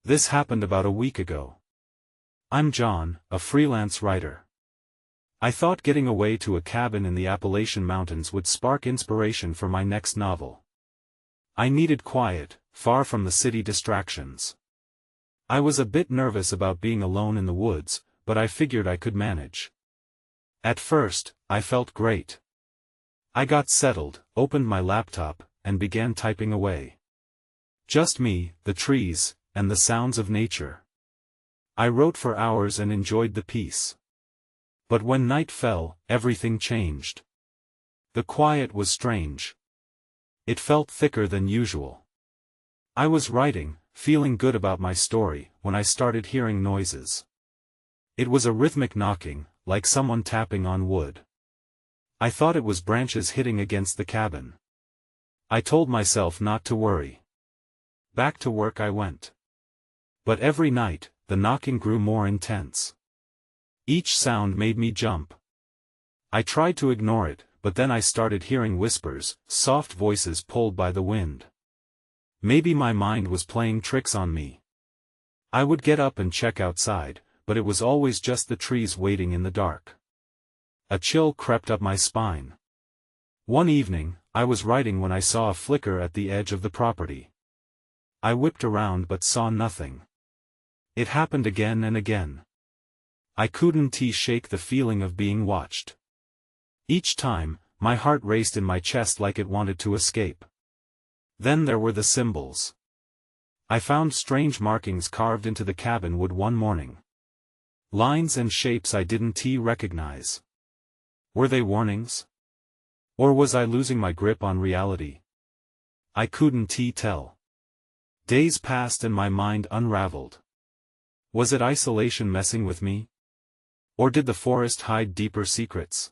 This happened about a week ago. I'm John, a freelance writer. I thought getting away to a cabin in the Appalachian mountains would spark inspiration for my next novel. I needed quiet, far from the city distractions. I was a bit nervous about being alone in the woods, but I figured I could manage. At first, I felt great. I got settled, opened my laptop, and began typing away. Just me, the trees, and the sounds of nature. I wrote for hours and enjoyed the peace. But when night fell, everything changed. The quiet was strange. It felt thicker than usual. I was writing, feeling good about my story, when I started hearing noises. It was a rhythmic knocking, like someone tapping on wood. I thought it was branches hitting against the cabin. I told myself not to worry. Back to work I went. But every night, the knocking grew more intense. Each sound made me jump. I tried to ignore it, but then I started hearing whispers, soft voices pulled by the wind. Maybe my mind was playing tricks on me. I would get up and check outside, but it was always just the trees waiting in the dark. A chill crept up my spine. One evening, I was writing when I saw a flicker at the edge of the property. I whipped around but saw nothing. It happened again and again. I couldn't shake the feeling of being watched. Each time, my heart raced in my chest like it wanted to escape. Then there were the symbols. I found strange markings carved into the cabin wood one morning. Lines and shapes I didn't recognize. Were they warnings? Or was I losing my grip on reality? I couldn't tell. Days passed and my mind unraveled. Was it isolation messing with me? Or did the forest hide deeper secrets?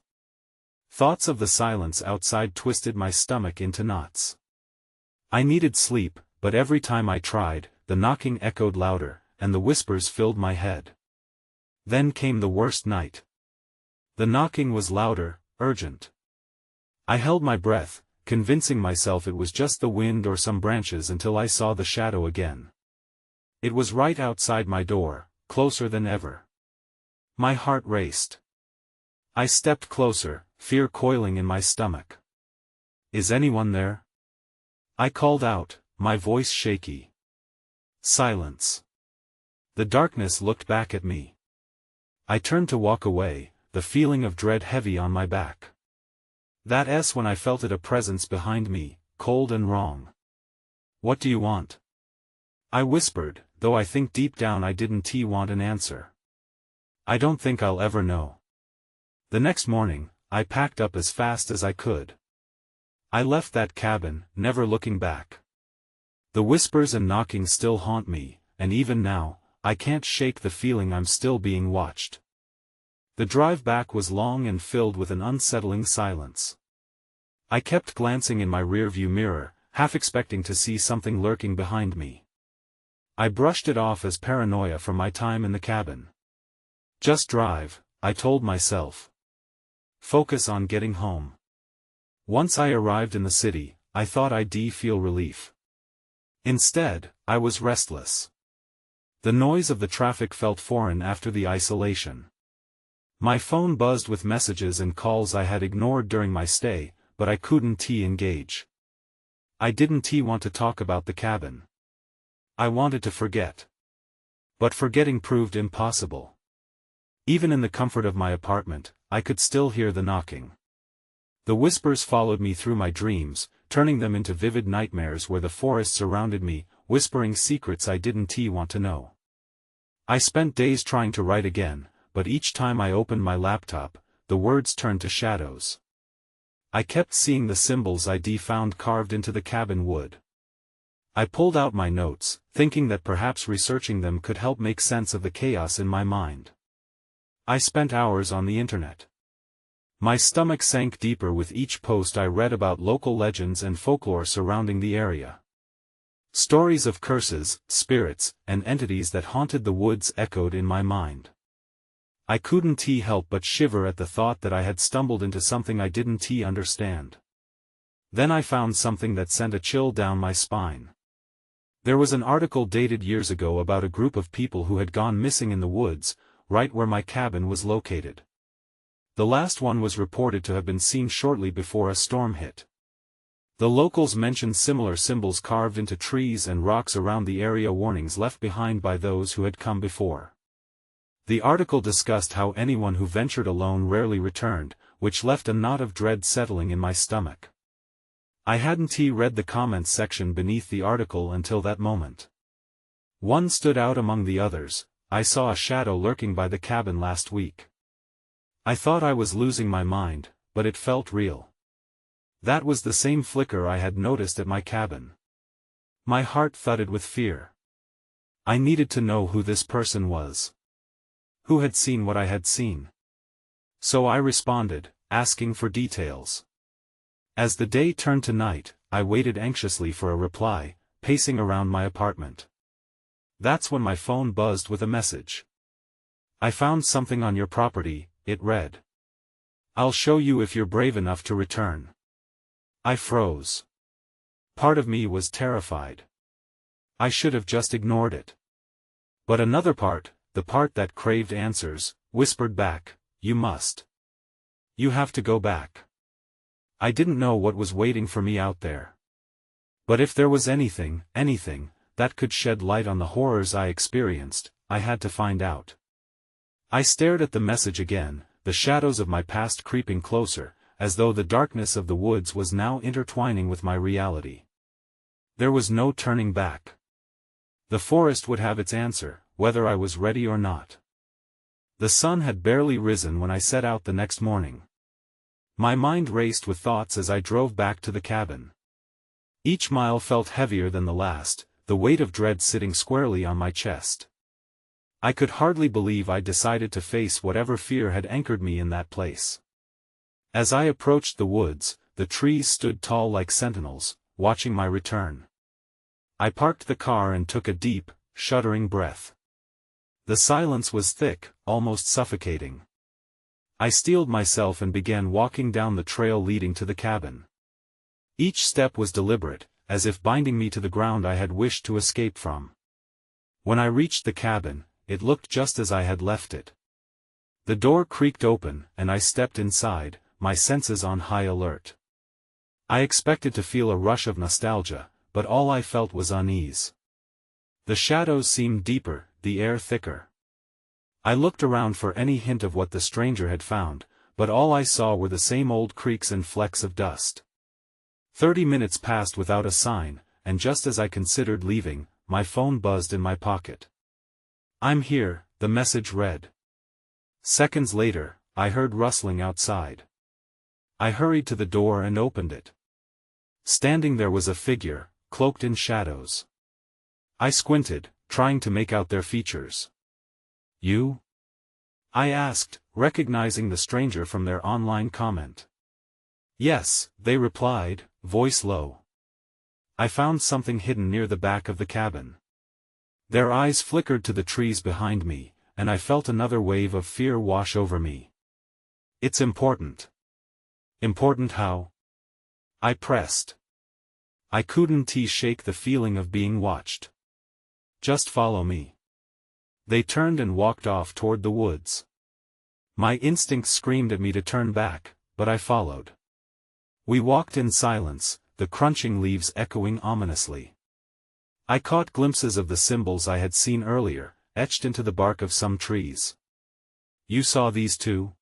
Thoughts of the silence outside twisted my stomach into knots. I needed sleep, but every time I tried, the knocking echoed louder, and the whispers filled my head. Then came the worst night. The knocking was louder, urgent. I held my breath, convincing myself it was just the wind or some branches until I saw the shadow again. It was right outside my door, closer than ever. My heart raced. I stepped closer, fear coiling in my stomach. Is anyone there? I called out, my voice shaky. Silence. The darkness looked back at me. I turned to walk away, the feeling of dread heavy on my back. That's when I felt a presence behind me, cold and wrong. What do you want? I whispered, though I think deep down I didn't want an answer. I don't think I'll ever know. The next morning, I packed up as fast as I could. I left that cabin, never looking back. The whispers and knocking still haunt me, and even now, I can't shake the feeling I'm still being watched. The drive back was long and filled with an unsettling silence. I kept glancing in my rearview mirror, half expecting to see something lurking behind me. I brushed it off as paranoia from my time in the cabin. Just drive, I told myself. Focus on getting home. Once I arrived in the city, I thought I'd feel relief. Instead, I was restless. The noise of the traffic felt foreign after the isolation. My phone buzzed with messages and calls I had ignored during my stay, but I couldn't engage. I didn't want to talk about the cabin. I wanted to forget. But forgetting proved impossible. Even in the comfort of my apartment, I could still hear the knocking. The whispers followed me through my dreams, turning them into vivid nightmares where the forest surrounded me, whispering secrets I didn't want to know. I spent days trying to write again, but each time I opened my laptop, the words turned to shadows. I kept seeing the symbols I'd found carved into the cabin wood. I pulled out my notes, thinking that perhaps researching them could help make sense of the chaos in my mind. I spent hours on the internet. My stomach sank deeper with each post I read about local legends and folklore surrounding the area. Stories of curses, spirits, and entities that haunted the woods echoed in my mind. I couldn't help but shiver at the thought that I had stumbled into something I didn't understand. Then I found something that sent a chill down my spine. There was an article dated years ago about a group of people who had gone missing in the woods, right where my cabin was located. The last one was reported to have been seen shortly before a storm hit. The locals mentioned similar symbols carved into trees and rocks around the area, warnings left behind by those who had come before. The article discussed how anyone who ventured alone rarely returned, which left a knot of dread settling in my stomach. I hadn't read the comments section beneath the article until that moment. One stood out among the others: "I saw a shadow lurking by the cabin last week. I thought I was losing my mind, but it felt real." That was the same flicker I had noticed at my cabin. My heart thudded with fear. I needed to know who this person was. Who had seen what I had seen? So I responded, asking for details. As the day turned to night, I waited anxiously for a reply, pacing around my apartment. That's when my phone buzzed with a message. "I found something on your property," it read. "I'll show you if you're brave enough to return." I froze. Part of me was terrified. I should have just ignored it. But another part, the part that craved answers, whispered back, "You must. You have to go back." I didn't know what was waiting for me out there. But if there was anything, that could shed light on the horrors I experienced, I had to find out. I stared at the message again, the shadows of my past creeping closer, as though the darkness of the woods was now intertwining with my reality. There was no turning back. The forest would have its answer, whether I was ready or not. The sun had barely risen when I set out the next morning. My mind raced with thoughts as I drove back to the cabin. Each mile felt heavier than the last, the weight of dread sitting squarely on my chest. I could hardly believe I'd decided to face whatever fear had anchored me in that place. As I approached the woods, the trees stood tall like sentinels, watching my return. I parked the car and took a deep, shuddering breath. The silence was thick, almost suffocating. I steeled myself and began walking down the trail leading to the cabin. Each step was deliberate, as if binding me to the ground I had wished to escape from. When I reached the cabin, it looked just as I had left it. The door creaked open, and I stepped inside, my senses on high alert. I expected to feel a rush of nostalgia, but all I felt was unease. The shadows seemed deeper, the air thicker. I looked around for any hint of what the stranger had found, but all I saw were the same old creaks and flecks of dust. 30 minutes passed without a sign, and just as I considered leaving, my phone buzzed in my pocket. "I'm here," the message read. Seconds later, I heard rustling outside. I hurried to the door and opened it. Standing there was a figure, cloaked in shadows. I squinted, trying to make out their features. "You?" I asked, recognizing the stranger from their online comment. "Yes," they replied, voice low. "I found something hidden near the back of the cabin." Their eyes flickered to the trees behind me, and I felt another wave of fear wash over me. "It's important." "Important how?" I pressed. I couldn't shake the feeling of being watched. "Just follow me." They turned and walked off toward the woods. My instincts screamed at me to turn back, but I followed. We walked in silence, the crunching leaves echoing ominously. I caught glimpses of the symbols I had seen earlier, etched into the bark of some trees. "You saw these too?"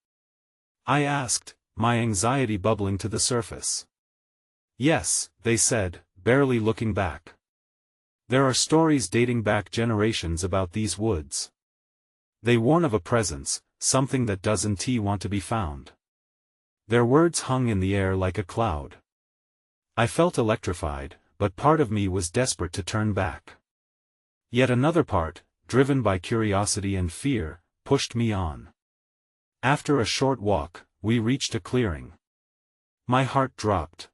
I asked, my anxiety bubbling to the surface. "Yes," they said, barely looking back. "There are stories dating back generations about these woods. They warn of a presence, something that doesn't want to be found." Their words hung in the air like a cloud. I felt electrified, but part of me was desperate to turn back. Yet another part, driven by curiosity and fear, pushed me on. After a short walk, we reached a clearing. My heart dropped.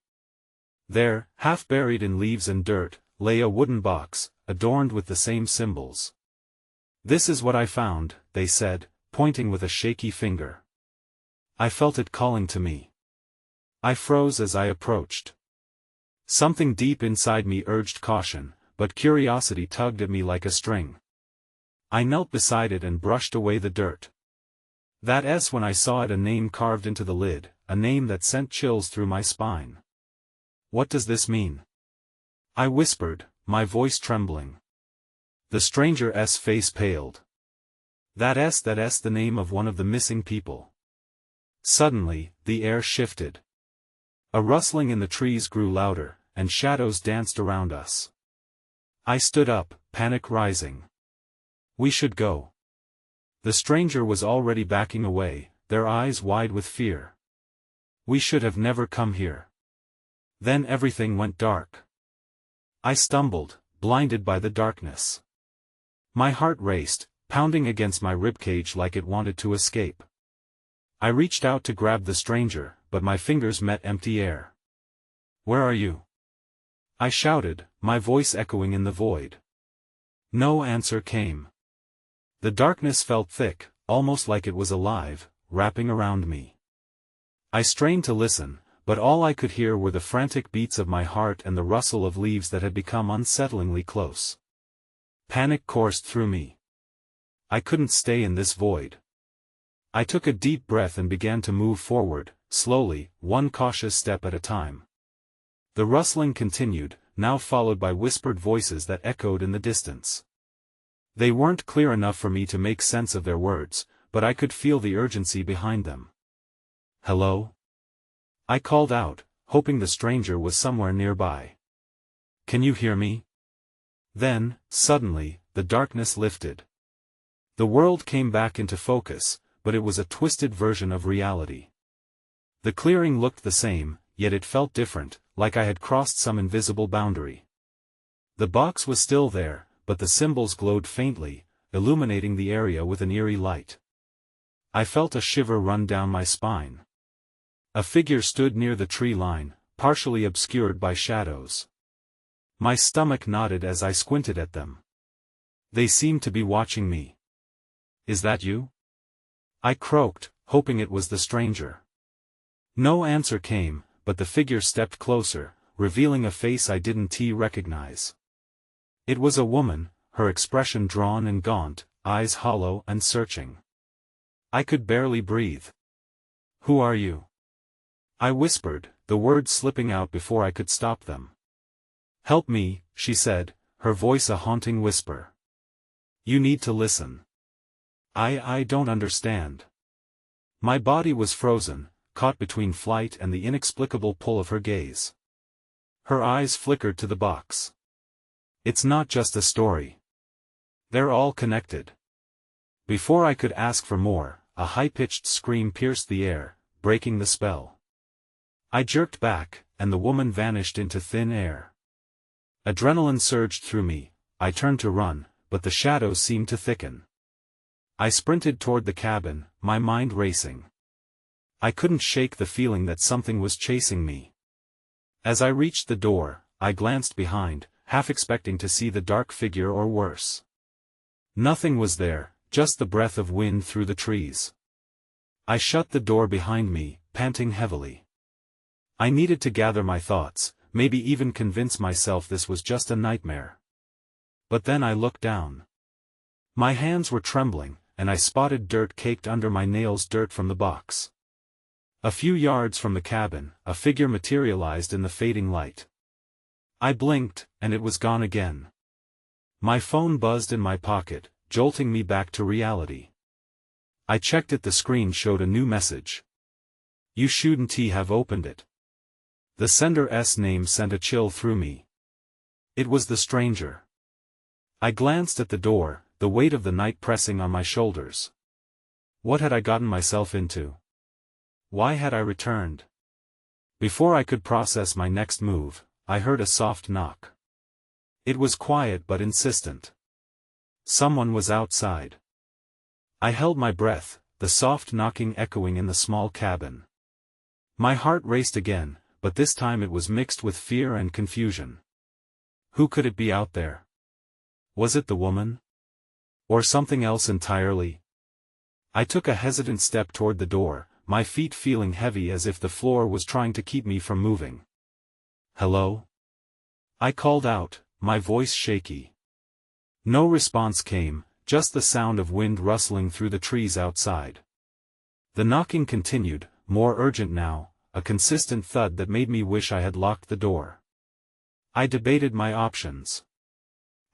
There, half buried in leaves and dirt, lay a wooden box, adorned with the same symbols. "This is what I found," they said, pointing with a shaky finger. I felt it calling to me. I froze as I approached. Something deep inside me urged caution, but curiosity tugged at me like a string. I knelt beside it and brushed away the dirt. That S, when I saw it, a name carved into the lid, a name that sent chills through my spine. What does this mean? I whispered, my voice trembling. The stranger's face paled. That S, the name of one of the missing people. Suddenly, the air shifted. A rustling in the trees grew louder, and shadows danced around us. I stood up, panic rising. We should go. The stranger was already backing away, their eyes wide with fear. We should have never come here. Then everything went dark. I stumbled, blinded by the darkness. My heart raced, pounding against my ribcage like it wanted to escape. I reached out to grab the stranger, but my fingers met empty air. Where are you? I shouted, my voice echoing in the void. No answer came. The darkness felt thick, almost like it was alive, wrapping around me. I strained to listen, but all I could hear were the frantic beats of my heart and the rustle of leaves that had become unsettlingly close. Panic coursed through me. I couldn't stay in this void. I took a deep breath and began to move forward, slowly, one cautious step at a time. The rustling continued, now followed by whispered voices that echoed in the distance. They weren't clear enough for me to make sense of their words, but I could feel the urgency behind them. Hello? I called out, hoping the stranger was somewhere nearby. Can you hear me? Then, suddenly, the darkness lifted. The world came back into focus, but it was a twisted version of reality. The clearing looked the same, yet it felt different, like I had crossed some invisible boundary. The box was still there, but the symbols glowed faintly, illuminating the area with an eerie light. I felt a shiver run down my spine. A figure stood near the tree line, partially obscured by shadows. My stomach knotted as I squinted at them. They seemed to be watching me. Is that you? I croaked, hoping it was the stranger. No answer came, but the figure stepped closer, revealing a face I didn't recognize. It was a woman, her expression drawn and gaunt, eyes hollow and searching. I could barely breathe. Who are you? I whispered, the words slipping out before I could stop them. Help me, she said, her voice a haunting whisper. You need to listen. I don't understand. My body was frozen, caught between flight and the inexplicable pull of her gaze. Her eyes flickered to the box. It's not just a story. They're all connected. Before I could ask for more, a high-pitched scream pierced the air, breaking the spell. I jerked back, and the woman vanished into thin air. Adrenaline surged through me. I turned to run, but the shadows seemed to thicken. I sprinted toward the cabin, my mind racing. I couldn't shake the feeling that something was chasing me. As I reached the door, I glanced behind, half expecting to see the dark figure or worse. Nothing was there, just the breath of wind through the trees. I shut the door behind me, panting heavily. I needed to gather my thoughts, maybe even convince myself this was just a nightmare. But then I looked down. My hands were trembling, and I spotted dirt caked under my nails, dirt from the box. A few yards from the cabin, a figure materialized in the fading light. I blinked, and it was gone again. My phone buzzed in my pocket, jolting me back to reality. I checked it. The screen showed a new message. You shouldn't have opened it. The sender's name sent a chill through me. It was the stranger. I glanced at the door, the weight of the night pressing on my shoulders. What had I gotten myself into? Why had I returned? Before I could process my next move, I heard a soft knock. It was quiet but insistent. Someone was outside. I held my breath, the soft knocking echoing in the small cabin. My heart raced again, but this time it was mixed with fear and confusion. Who could it be out there? Was it the woman? Or something else entirely? I took a hesitant step toward the door, my feet feeling heavy as if the floor was trying to keep me from moving. Hello? I called out, my voice shaky. No response came, just the sound of wind rustling through the trees outside. The knocking continued, more urgent now, a consistent thud that made me wish I had locked the door. I debated my options.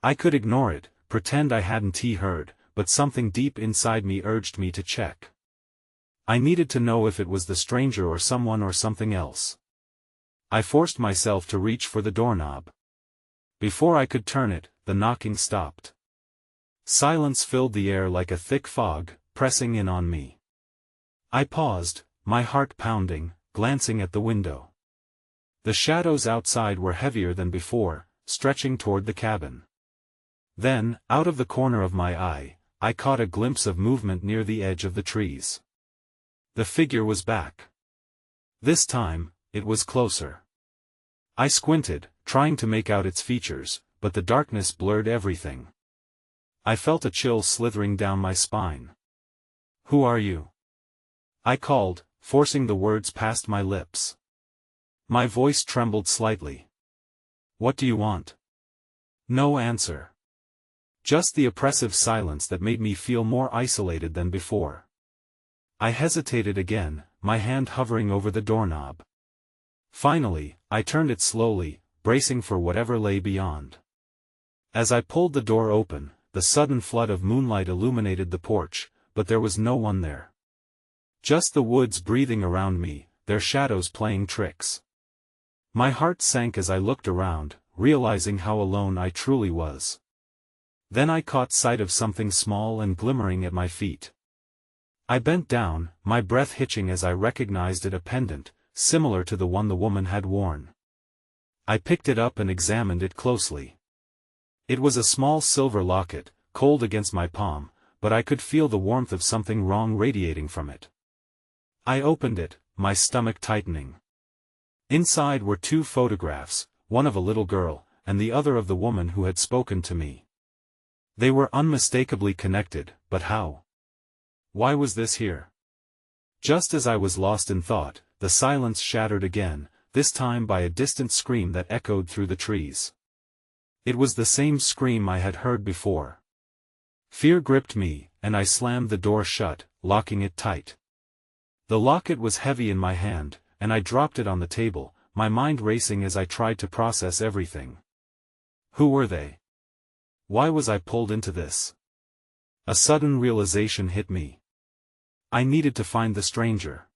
I could ignore it, pretend I hadn't heard, but something deep inside me urged me to check. I needed to know if it was the stranger or someone or something else. I forced myself to reach for the doorknob. Before I could turn it, the knocking stopped. Silence filled the air like a thick fog, pressing in on me. I paused, my heart pounding, glancing at the window. The shadows outside were heavier than before, stretching toward the cabin. Then, out of the corner of my eye, I caught a glimpse of movement near the edge of the trees. The figure was back. This time, it was closer. I squinted, trying to make out its features, but the darkness blurred everything. I felt a chill slithering down my spine. "Who are you?" I called, forcing the words past my lips. My voice trembled slightly. "What do you want?" No answer. Just the oppressive silence that made me feel more isolated than before. I hesitated again, my hand hovering over the doorknob. Finally, I turned it slowly, bracing for whatever lay beyond. As I pulled the door open, the sudden flood of moonlight illuminated the porch, but there was no one there. Just the woods breathing around me, their shadows playing tricks. My heart sank as I looked around, realizing how alone I truly was. Then I caught sight of something small and glimmering at my feet. I bent down, my breath hitching as I recognized it, a pendant, similar to the one the woman had worn. I picked it up and examined it closely. It was a small silver locket, cold against my palm, but I could feel the warmth of something wrong radiating from it. I opened it, my stomach tightening. Inside were two photographs, one of a little girl, and the other of the woman who had spoken to me. They were unmistakably connected, but how? Why was this here? Just as I was lost in thought, the silence shattered again, this time by a distant scream that echoed through the trees. It was the same scream I had heard before. Fear gripped me, and I slammed the door shut, locking it tight. The locket was heavy in my hand, and I dropped it on the table, my mind racing as I tried to process everything. Who were they? Why was I pulled into this? A sudden realization hit me. I needed to find the stranger.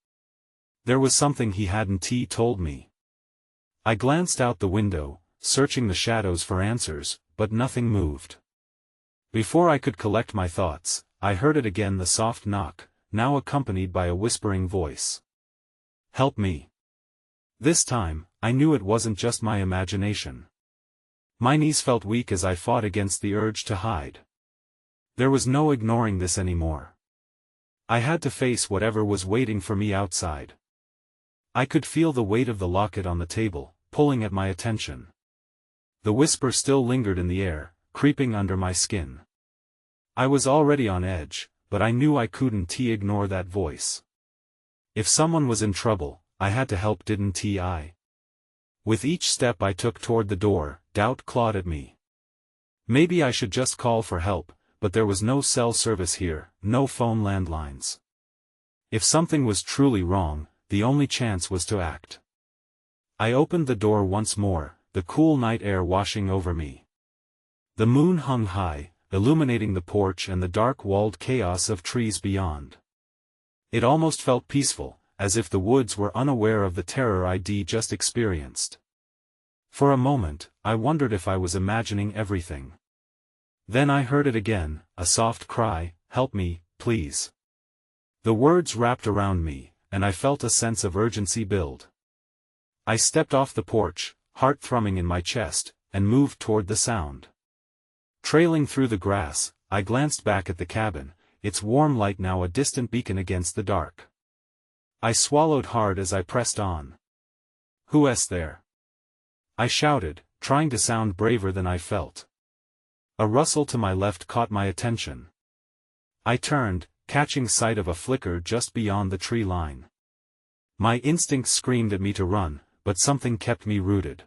There was something he hadn't told me. I glanced out the window, searching the shadows for answers, but nothing moved. Before I could collect my thoughts, I heard it again, the soft knock, now accompanied by a whispering voice. "Help me." This time, I knew it wasn't just my imagination. My knees felt weak as I fought against the urge to hide. There was no ignoring this anymore. I had to face whatever was waiting for me outside. I could feel the weight of the locket on the table, pulling at my attention. The whisper still lingered in the air, creeping under my skin. I was already on edge, but I knew I couldn't ignore that voice. If someone was in trouble, I had to help, didn't I? With each step I took toward the door, doubt clawed at me. Maybe I should just call for help, but there was no cell service here, no phone landlines. If something was truly wrong, the only chance was to act. I opened the door once more, the cool night air washing over me. The moon hung high, illuminating the porch and the dark-walled chaos of trees beyond. It almost felt peaceful, as if the woods were unaware of the terror I'd just experienced. For a moment, I wondered if I was imagining everything. Then I heard it again, a soft cry, "Help me, please." The words wrapped around me, and I felt a sense of urgency build. I stepped off the porch, heart thrumming in my chest, and moved toward the sound. Trailing through the grass, I glanced back at the cabin, its warm light now a distant beacon against the dark. I swallowed hard as I pressed on. "Who's there?" I shouted, trying to sound braver than I felt. A rustle to my left caught my attention. I turned, catching sight of a flicker just beyond the tree line. My instincts screamed at me to run, but something kept me rooted.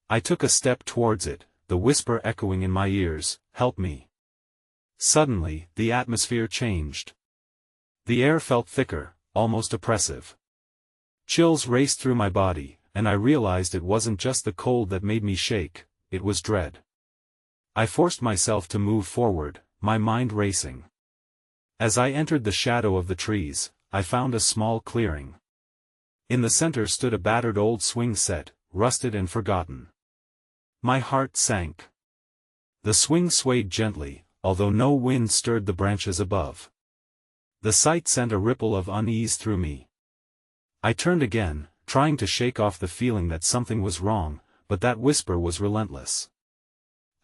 I took a step towards it, the whisper echoing in my ears, "Help me." Suddenly, the atmosphere changed. The air felt thicker, almost oppressive. Chills raced through my body, and I realized it wasn't just the cold that made me shake, it was dread. I forced myself to move forward, my mind racing. As I entered the shadow of the trees, I found a small clearing. In the center stood a battered old swing set, rusted and forgotten. My heart sank. The swing swayed gently, although no wind stirred the branches above. The sight sent a ripple of unease through me. I turned again, trying to shake off the feeling that something was wrong, but that whisper was relentless.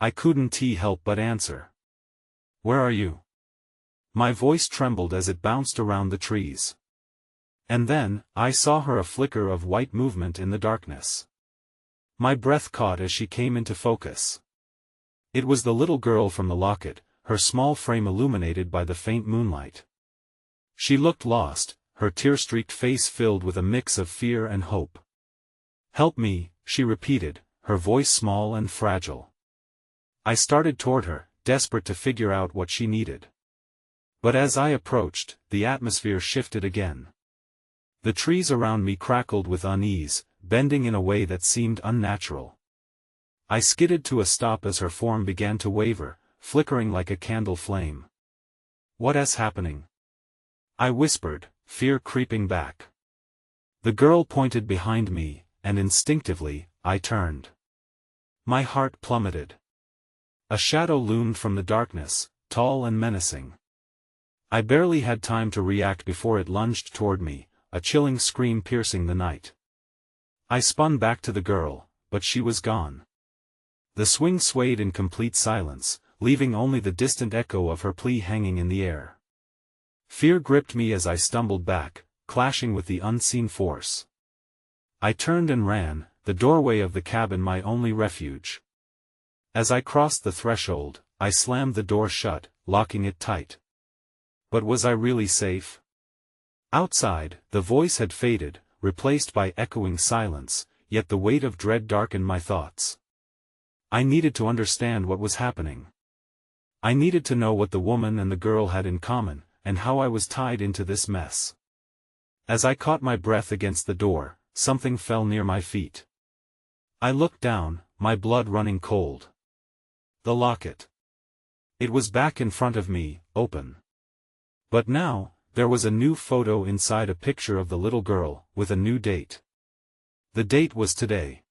I couldn't help but answer. "Where are you?" My voice trembled as it bounced around the trees. And then, I saw her, a flicker of white movement in the darkness. My breath caught as she came into focus. It was the little girl from the locket, her small frame illuminated by the faint moonlight. She looked lost, her tear-streaked face filled with a mix of fear and hope. "Help me," she repeated, her voice small and fragile. I started toward her, desperate to figure out what she needed. But as I approached, the atmosphere shifted again. The trees around me crackled with unease, bending in a way that seemed unnatural. I skidded to a stop as her form began to waver, flickering like a candle flame. "What is happening?" I whispered, fear creeping back. The girl pointed behind me, and instinctively, I turned. My heart plummeted. A shadow loomed from the darkness, tall and menacing. I barely had time to react before it lunged toward me, a chilling scream piercing the night. I spun back to the girl, but she was gone. The swing swayed in complete silence, leaving only the distant echo of her plea hanging in the air. Fear gripped me as I stumbled back, clashing with the unseen force. I turned and ran, the doorway of the cabin my only refuge. As I crossed the threshold, I slammed the door shut, locking it tight. But was I really safe? Outside, the voice had faded, replaced by echoing silence, yet the weight of dread darkened my thoughts. I needed to understand what was happening. I needed to know what the woman and the girl had in common, and how I was tied into this mess. As I caught my breath against the door, something fell near my feet. I looked down, my blood running cold. The locket. It was back in front of me, open. But now, there was a new photo inside, a picture of the little girl, with a new date. The date was today.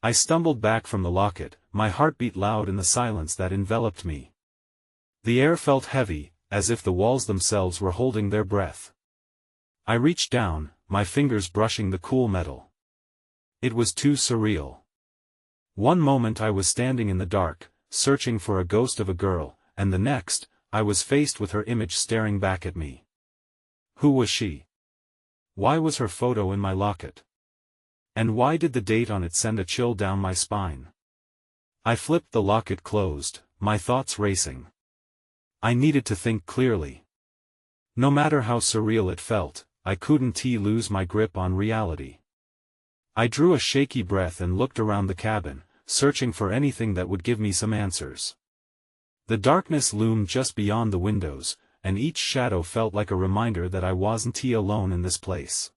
I stumbled back from the locket, my heart beat loud in the silence that enveloped me. The air felt heavy, as if the walls themselves were holding their breath. I reached down, my fingers brushing the cool metal. It was too surreal. One moment I was standing in the dark, searching for a ghost of a girl, and the next, I was faced with her image staring back at me. Who was she? Why was her photo in my locket? And why did the date on it send a chill down my spine? I flipped the locket closed, my thoughts racing. I needed to think clearly. No matter how surreal it felt, I couldn't lose my grip on reality. I drew a shaky breath and looked around the cabin, searching for anything that would give me some answers. The darkness loomed just beyond the windows, and each shadow felt like a reminder that I wasn't alone in this place.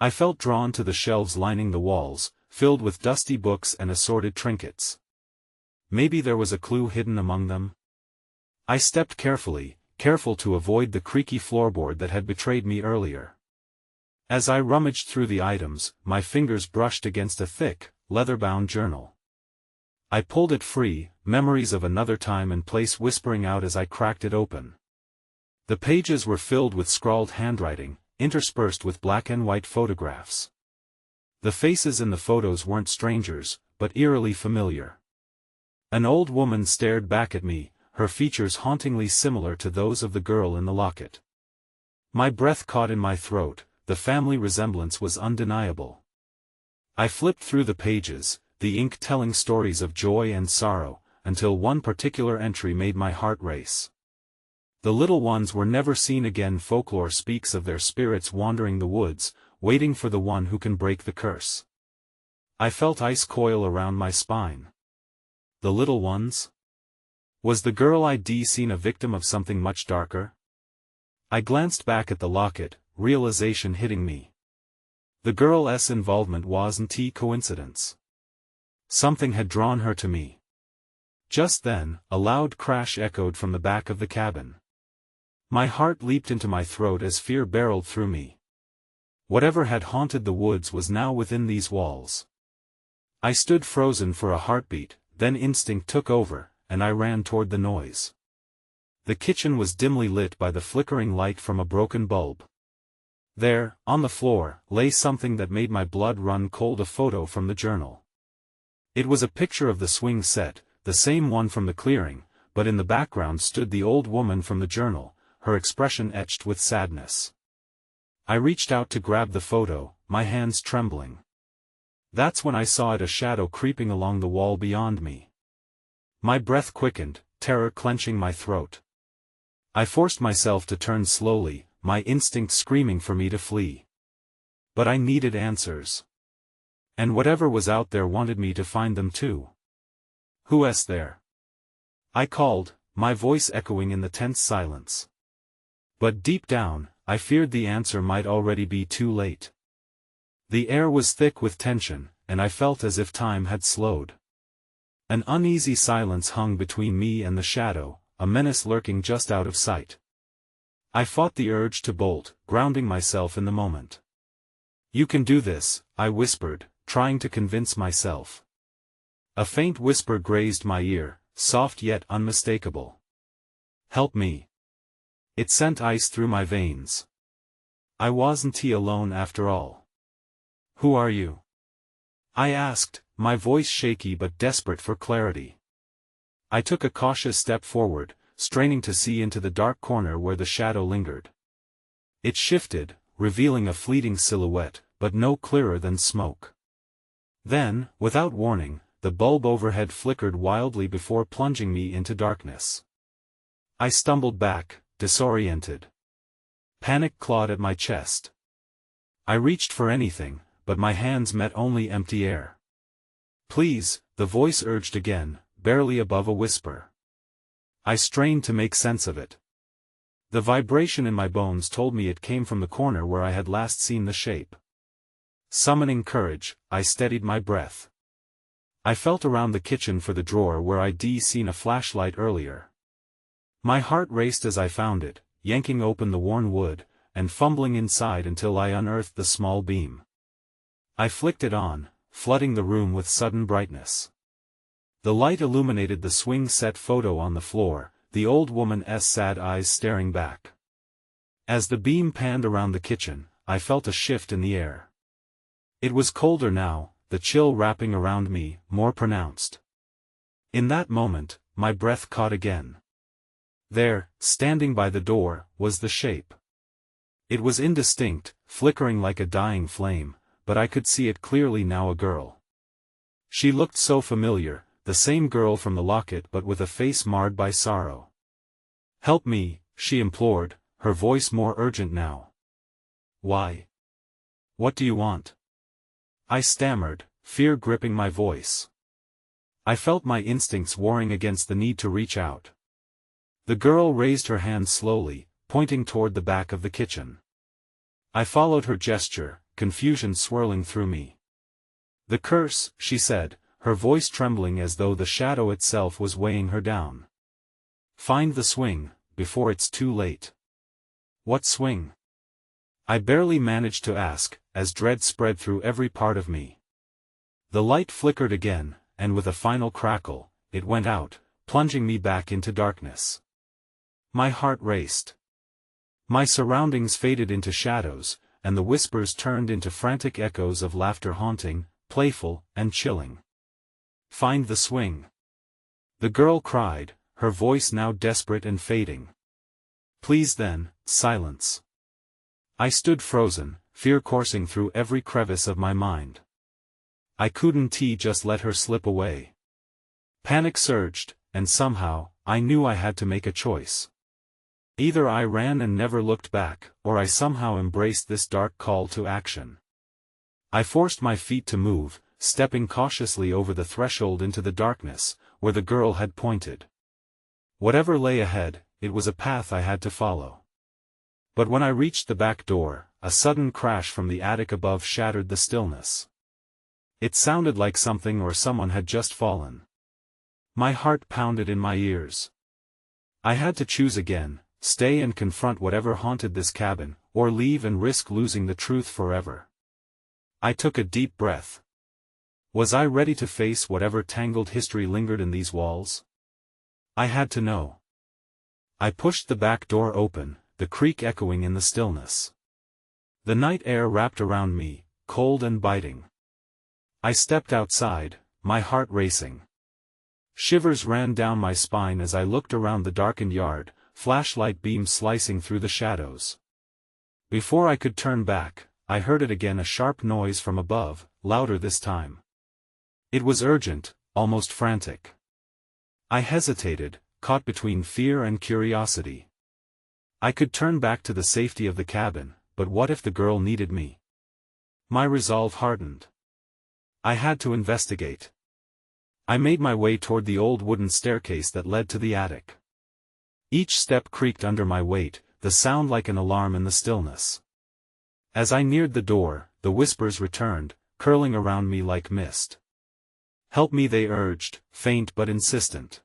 I felt drawn to the shelves lining the walls, filled with dusty books and assorted trinkets. Maybe there was a clue hidden among them? I stepped carefully, careful to avoid the creaky floorboard that had betrayed me earlier. As I rummaged through the items, my fingers brushed against a thick, leather-bound journal. I pulled it free, memories of another time and place whispering out as I cracked it open. The pages were filled with scrawled handwriting, interspersed with black and white photographs. The faces in the photos weren't strangers, but eerily familiar. An old woman stared back at me, her features hauntingly similar to those of the girl in the locket. My breath caught in my throat, the family resemblance was undeniable. I flipped through the pages, the ink telling stories of joy and sorrow, until one particular entry made my heart race. The little ones were never seen again. Folklore speaks of their spirits wandering the woods, waiting for the one who can break the curse. I felt ice coil around my spine. The little ones? Was the girl I'd seen a victim of something much darker? I glanced back at the locket, realization hitting me. The girl's involvement wasn't a coincidence. Something had drawn her to me. Just then, a loud crash echoed from the back of the cabin. My heart leaped into my throat as fear barreled through me. Whatever had haunted the woods was now within these walls. I stood frozen for a heartbeat, then instinct took over, and I ran toward the noise. The kitchen was dimly lit by the flickering light from a broken bulb. There, on the floor, lay something that made my blood run cold, a photo from the journal. It was a picture of the swing set, the same one from the clearing, but in the background stood the old woman from the journal, her expression etched with sadness. I reached out to grab the photo, my hands trembling. That's when I saw it, a shadow creeping along the wall beyond me. My breath quickened, terror clenching my throat. I forced myself to turn slowly, my instinct screaming for me to flee. But I needed answers. And whatever was out there wanted me to find them too. "Who's there?" I called, my voice echoing in the tense silence. But deep down, I feared the answer might already be too late. The air was thick with tension, and I felt as if time had slowed. An uneasy silence hung between me and the shadow, a menace lurking just out of sight. I fought the urge to bolt, grounding myself in the moment. "You can do this," I whispered, trying to convince myself. A faint whisper grazed my ear, soft yet unmistakable. "Help me." It sent ice through my veins. I wasn't alone after all. "Who are you?" I asked, my voice shaky but desperate for clarity. I took a cautious step forward, straining to see into the dark corner where the shadow lingered. It shifted, revealing a fleeting silhouette, but no clearer than smoke. Then, without warning, the bulb overhead flickered wildly before plunging me into darkness. I stumbled back, disoriented. Panic clawed at my chest. I reached for anything, but my hands met only empty air. "Please," the voice urged again, barely above a whisper. I strained to make sense of it. The vibration in my bones told me it came from the corner where I had last seen the shape. Summoning courage, I steadied my breath. I felt around the kitchen for the drawer where I'd seen a flashlight earlier. My heart raced as I found it, yanking open the worn wood, and fumbling inside until I unearthed the small beam. I flicked it on, flooding the room with sudden brightness. The light illuminated the swing set photo on the floor, the old woman's sad eyes staring back. As the beam panned around the kitchen, I felt a shift in the air. It was colder now, the chill wrapping around me, more pronounced. In that moment, my breath caught again. There, standing by the door, was the shape. It was indistinct, flickering like a dying flame, but I could see it clearly now, a girl. She looked so familiar, the same girl from the locket but with a face marred by sorrow. "Help me," she implored, her voice more urgent now. "Why? What do you want?" I stammered, fear gripping my voice. I felt my instincts warring against the need to reach out. The girl raised her hand slowly, pointing toward the back of the kitchen. I followed her gesture, confusion swirling through me. "The curse," she said, her voice trembling as though the shadow itself was weighing her down. "Find the swing, before it's too late." "What swing?" I barely managed to ask, as dread spread through every part of me. The light flickered again, and with a final crackle, it went out, plunging me back into darkness. My heart raced. My surroundings faded into shadows, and the whispers turned into frantic echoes of laughter, haunting, playful, and chilling. "Find the swing," the girl cried, her voice now desperate and fading. "Please." Then, silence. I stood frozen, fear coursing through every crevice of my mind. I couldn't just let her slip away. Panic surged, and somehow, I knew I had to make a choice. Either I ran and never looked back, or I somehow embraced this dark call to action. I forced my feet to move, stepping cautiously over the threshold into the darkness, where the girl had pointed. Whatever lay ahead, it was a path I had to follow. But when I reached the back door, a sudden crash from the attic above shattered the stillness. It sounded like something or someone had just fallen. My heart pounded in my ears. I had to choose again, stay and confront whatever haunted this cabin, or leave and risk losing the truth forever. I took a deep breath. Was I ready to face whatever tangled history lingered in these walls? I had to know. I pushed the back door open, the creak echoing in the stillness. The night air wrapped around me, cold and biting. I stepped outside, my heart racing. Shivers ran down my spine as I looked around the darkened yard, flashlight beams slicing through the shadows. Before I could turn back, I heard it again, a sharp noise from above, louder this time. It was urgent, almost frantic. I hesitated, caught between fear and curiosity. I could turn back to the safety of the cabin, but what if the girl needed me? My resolve hardened. I had to investigate. I made my way toward the old wooden staircase that led to the attic. Each step creaked under my weight, the sound like an alarm in the stillness. As I neared the door, the whispers returned, curling around me like mist. Help me, they urged, faint but insistent.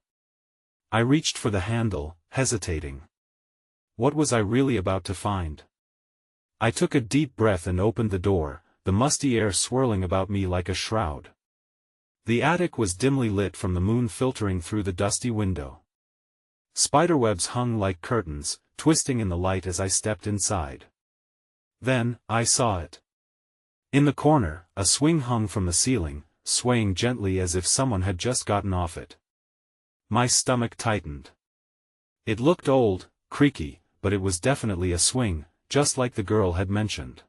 I reached for the handle, hesitating. What was I really about to find? I took a deep breath and opened the door, the musty air swirling about me like a shroud. The attic was dimly lit from the moon filtering through the dusty window. Spiderwebs hung like curtains, twisting in the light as I stepped inside. Then, I saw it. In the corner, a swing hung from the ceiling, swaying gently as if someone had just gotten off it. My stomach tightened. It looked old, creaky, but it was definitely a swing, just like the girl had mentioned.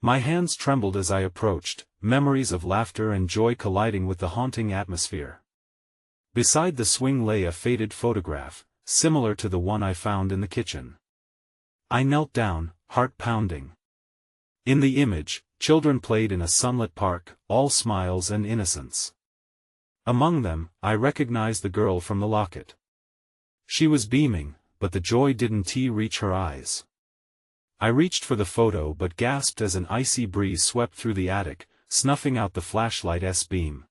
My hands trembled as I approached, memories of laughter and joy colliding with the haunting atmosphere. Beside the swing lay a faded photograph, similar to the one I found in the kitchen. I knelt down, heart pounding. In the image, children played in a sunlit park, all smiles and innocence. Among them, I recognized the girl from the locket. She was beaming, but the joy didn't reach her eyes. I reached for the photo but gasped as an icy breeze swept through the attic, snuffing out the flashlight's beam.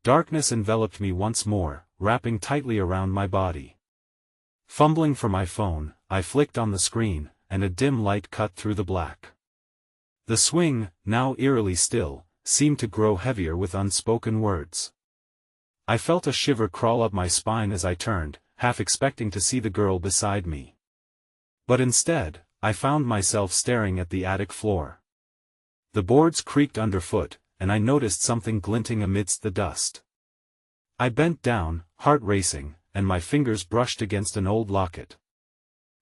Darkness enveloped me once more, wrapping tightly around my body. Fumbling for my phone, I flicked on the screen, and a dim light cut through the black. The swing, now eerily still, seemed to grow heavier with unspoken words. I felt a shiver crawl up my spine as I turned, half expecting to see the girl beside me. But instead, I found myself staring at the attic floor. The boards creaked underfoot, and I noticed something glinting amidst the dust. I bent down, heart racing, and my fingers brushed against an old locket.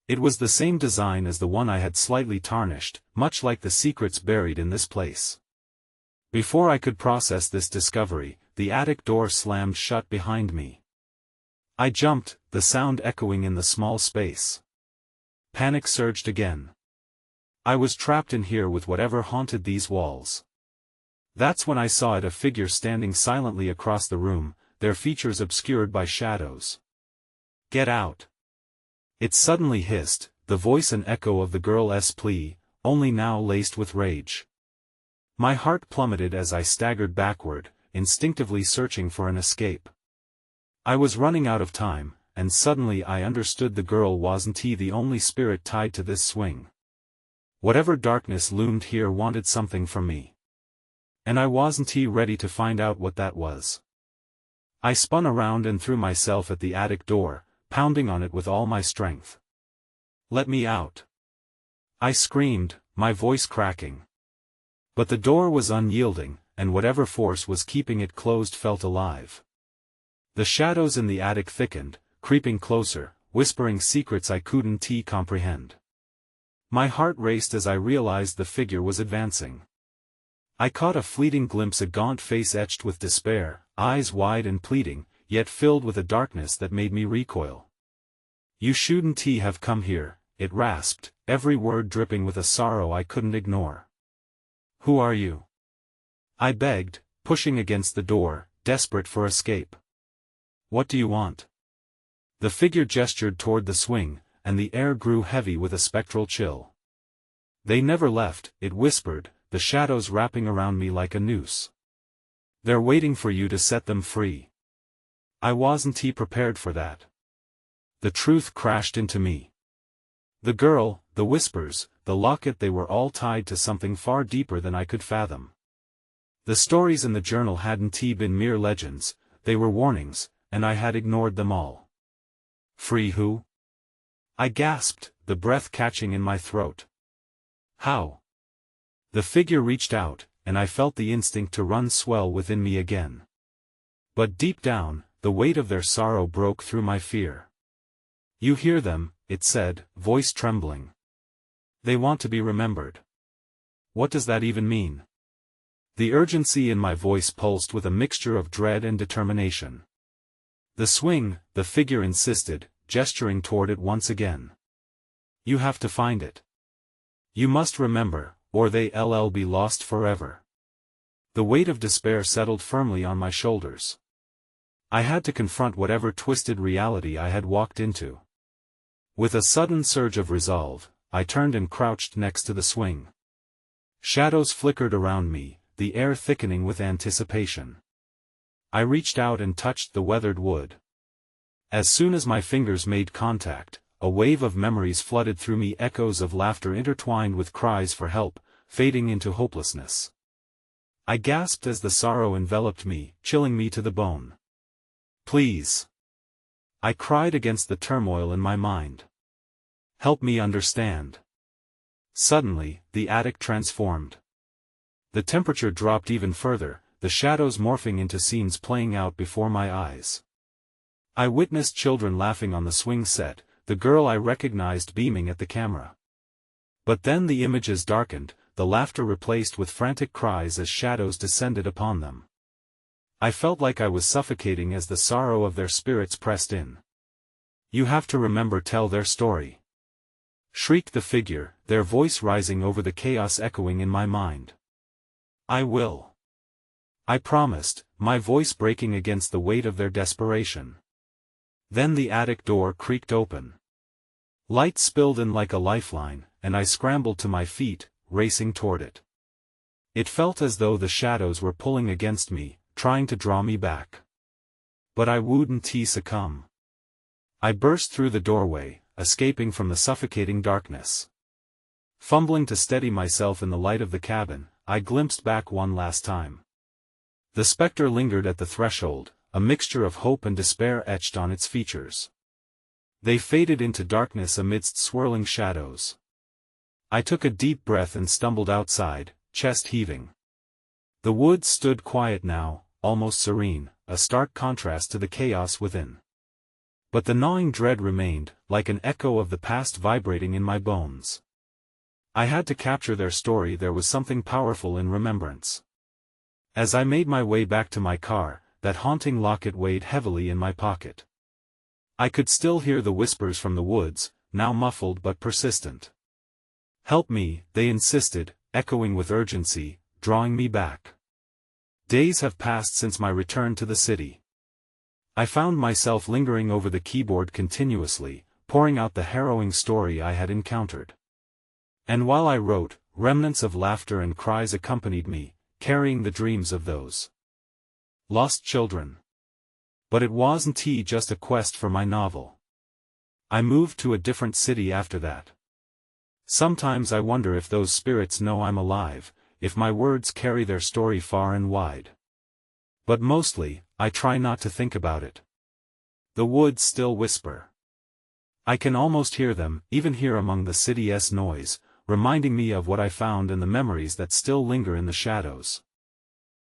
It was the same design as the one I had slightly tarnished, much like the secrets buried in this place. Before I could process this discovery, the attic door slammed shut behind me. I jumped, the sound echoing in the small space. Panic surged again. I was trapped in here with whatever haunted these walls. That's when I saw it, a figure standing silently across the room, their features obscured by shadows. Get out! It suddenly hissed, the voice an echo of the girl's plea, only now laced with rage. My heart plummeted as I staggered backward, instinctively searching for an escape. I was running out of time, and suddenly I understood the girl wasn't the only spirit tied to this swing. Whatever darkness loomed here wanted something from me. And I wasn't ready to find out what that was. I spun around and threw myself at the attic door, pounding on it with all my strength. Let me out! I screamed, my voice cracking. But the door was unyielding, and whatever force was keeping it closed felt alive. The shadows in the attic thickened, creeping closer, whispering secrets I couldn't comprehend. My heart raced as I realized the figure was advancing. I caught a fleeting glimpse, a gaunt face etched with despair, eyes wide and pleading, yet filled with a darkness that made me recoil. You shouldn't have come here, it rasped, every word dripping with a sorrow I couldn't ignore. Who are you? I begged, pushing against the door, desperate for escape. What do you want? The figure gestured toward the swing, and the air grew heavy with a spectral chill. They never left, it whispered, the shadows wrapping around me like a noose. They're waiting for you to set them free. I wasn't prepared for that. The truth crashed into me. The girl, the whispers, the locket, they were all tied to something far deeper than I could fathom. The stories in the journal hadn't been mere legends, they were warnings, and I had ignored them all. Free who? I gasped, the breath catching in my throat. How? The figure reached out, and I felt the instinct to run swell within me again. But deep down, the weight of their sorrow broke through my fear. You hear them, it said, voice trembling. They want to be remembered. What does that even mean? The urgency in my voice pulsed with a mixture of dread and determination. The swing, the figure insisted, gesturing toward it once again. You have to find it. You must remember, or they'll be lost forever. The weight of despair settled firmly on my shoulders. I had to confront whatever twisted reality I had walked into. With a sudden surge of resolve, I turned and crouched next to the swing. Shadows flickered around me, the air thickening with anticipation. I reached out and touched the weathered wood. As soon as my fingers made contact, a wave of memories flooded through me, echoes of laughter intertwined with cries for help, fading into hopelessness. I gasped as the sorrow enveloped me, chilling me to the bone. Please! I cried against the turmoil in my mind. Help me understand. Suddenly, the attic transformed. The temperature dropped even further, the shadows morphing into scenes playing out before my eyes. I witnessed children laughing on the swing set, the girl I recognized beaming at the camera. But then the images darkened, the laughter replaced with frantic cries as shadows descended upon them. I felt like I was suffocating as the sorrow of their spirits pressed in. You have to remember, tell their story. Shrieked the figure, their voice rising over the chaos echoing in my mind. I will. I promised, my voice breaking against the weight of their desperation. Then the attic door creaked open. Light spilled in like a lifeline, and I scrambled to my feet, racing toward it. It felt as though the shadows were pulling against me, trying to draw me back. But I wouldn't succumb. I burst through the doorway, escaping from the suffocating darkness. Fumbling to steady myself in the light of the cabin, I glimpsed back one last time. The specter lingered at the threshold, a mixture of hope and despair etched on its features. They faded into darkness amidst swirling shadows. I took a deep breath and stumbled outside, chest heaving. The woods stood quiet now, almost serene, a stark contrast to the chaos within. But the gnawing dread remained, like an echo of the past vibrating in my bones. I had to capture their story, there was something powerful in remembrance. As I made my way back to my car, that haunting locket weighed heavily in my pocket. I could still hear the whispers from the woods, now muffled but persistent. Help me, they insisted, echoing with urgency, drawing me back. Days have passed since my return to the city. I found myself lingering over the keyboard continuously, pouring out the harrowing story I had encountered. And while I wrote, remnants of laughter and cries accompanied me, carrying the dreams of those lost children. But it wasn't just a quest for my novel. I moved to a different city after that. Sometimes I wonder if those spirits know I'm alive, if my words carry their story far and wide. But mostly, I try not to think about it. The woods still whisper. I can almost hear them, even here among the city's noise, reminding me of what I found and the memories that still linger in the shadows.